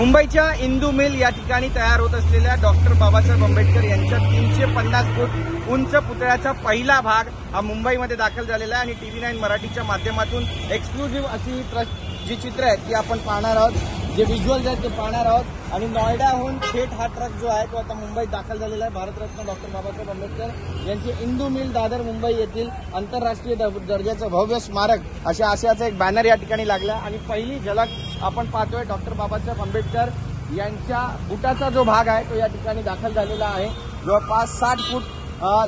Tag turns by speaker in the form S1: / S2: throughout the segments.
S1: मुंबईच्या इंदू मिल या ठिकाणी तयार होत असलेल्या डॉक्टर बाबासाहेब आंबेडकर यांच्या 350 फूट उंच पुतळ्याचा पहिला भाग हा मुंबईमध्ये दाखल झालेला आहे आणि TV9 मराठीच्या माध्यमातून एक्सक्लुझिव्ह अशी जी चित्र आहेत ती आपण पाहणार आहोत, जे व्हिज्युअल्स आहेत ते पाहणार आहोत। आणि नोएडाहून थेट हा ट्रक जो आहे तो आता मुंबईत दाखल झालेला आहे। भारतरत्न डॉक्टर बाबासाहेब आंबेडकर यांचे इंदू मिल दादर मुंबई येथील आंतरराष्ट्रीय दर्जाचं भव्य स्मारक अशा आशयाचा एक बॅनर या ठिकाणी लागला आणि पहिली झलक आपण पाहतोय डॉक्टर बाबासाहेब आंबेडकर यांच्या बुटाचा जो भाग आहे तो या ठिकाणी दाखल झालेला आहे। जवळपास 60 फूट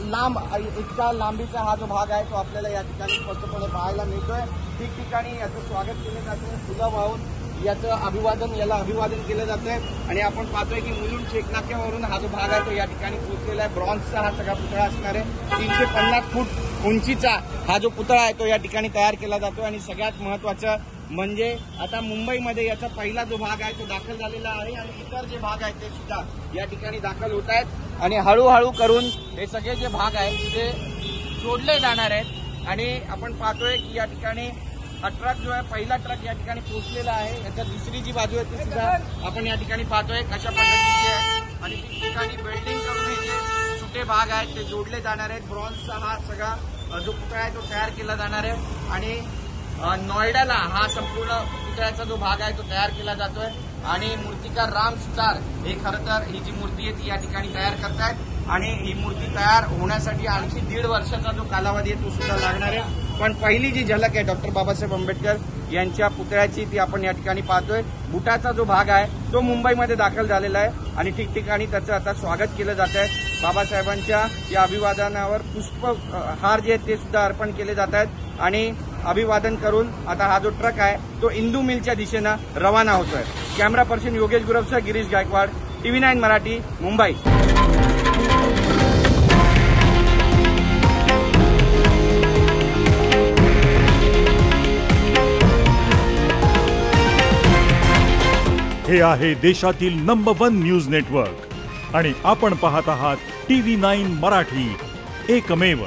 S1: लांब इतका लांबीचा हा जो भाग आहे तो आपल्याला या ठिकाणी स्पष्टपणे पाहायला मिळतोय। ठिकठिकाणी याचं स्वागत केलं जातं, फुलं वाहून याला अभिवादन केलं जातंय आणि आपण पाहतोय की मुलुंड चेकनाक्यावरून हा जो भाग आहे तो या ठिकाणी पोहोचलेला आहे। ब्रॉन्झचा हा सगळा पुतळा असणार आहे। 350 फूट उंचीचा हा जो पुतळा आहे तो या ठिकाणी तयार केला जातो आणि सगळ्यात महत्वाचं म्हणजे आता मुंबईमध्ये याचा पहिला जो भाग आहे तो दाखल झालेला आहे आणि इतर जे भाग आहेत ते सुद्धा या ठिकाणी दाखल होत आहेत आणि हळूहळू करून हे सगळे जे भाग आहेत ते जोडले जाणार आहेत। आणि आपण पाहतोय की या ठिकाणी हा ट्रक जो आहे पहिला ट्रक या ठिकाणी पोहोचलेला आहे। याच्या दुसरी जी बाजू आहे ती सुद्धा आपण या ठिकाणी पाहतोय कशा पद्धतीची आहे आणि ठिकठिकाणी वेल्डिंग करून हे जे छोटे भाग आहेत ते जोडले जाणार आहेत। ब्रॉन्झचा हा सगळा जो पुतळा आहे तो तयार केला जाणार आहे आणि नोएडाला हा संपूर्ण पुतळ्याचा जो भाग आहे तो तयार केला जातोय आणि मूर्तिकार राम सुतार हे खरं तर ही जी मूर्ती आहे ती या ठिकाणी तयार करतायत आणि ही मूर्ती तयार होण्यासाठी आणखी 1.5 वर्षाचा जो कालावधी आहे तो सुद्धा लागणार आहे। पण पहिली जी झलक आहे डॉक्टर बाबासाहेब आंबेडकर यांच्या पुतळ्याची ती आपण या ठिकाणी पाहतोय। बुटाचा जो भाग आहे तो मुंबईमध्ये दाखल झालेला आहे आणि ठिकठिकाणी त्याचं आता स्वागत केलं जात आहे। बाबासाहेबांच्या या अभिवादनावर पुष्पहार जे आहेत ते सुद्धा अर्पण केले जात आहेत आणि अभिवादन करून आता हा जो ट्रक आहे तो इंदू मिलच्या दिशेनं रवाना होतोय। कॅमेरा पर्सन योगेश गुरवसह गिरीश गायकवाड, TV9 मराठी, मुंबई।
S2: हे आहे देशातील नंबर 1 न्यूज नेटवर्क आणि आपण पाहत आहात TV9 मराठी, एकमेव।